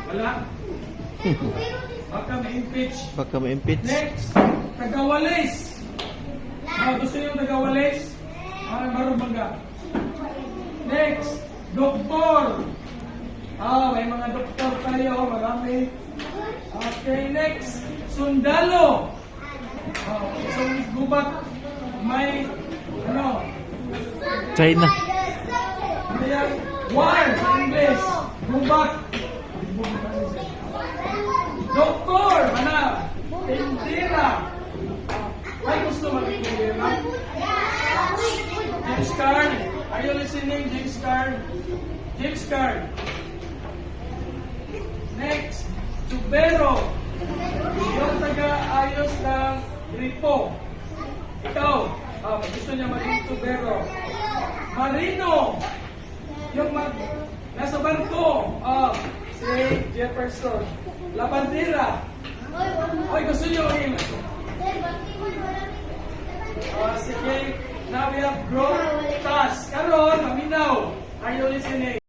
Wala. Baka ma-impeach. Baka ma-impeach. Next, tagawalis. Gusto niyo tagawalis? Marumbaga. Next, doktor. May mga doktor tayo. Marami. Okay, next, sundalo. So, gubat. May, China. war, English. Gubat. Doktor, Indira. Ay, gusto mag-indira? James Card. Are you listening, James Card? James Card. Next, tubero. Yung taga-ayos ng gripo. Ikaw, gusto niya maging tubero. Marino. Yung nasa barko. Si Jefferson. Labandera. Ay, gusto niyo maging sige, now we have growth task. Karon, maminaw. Are you listening?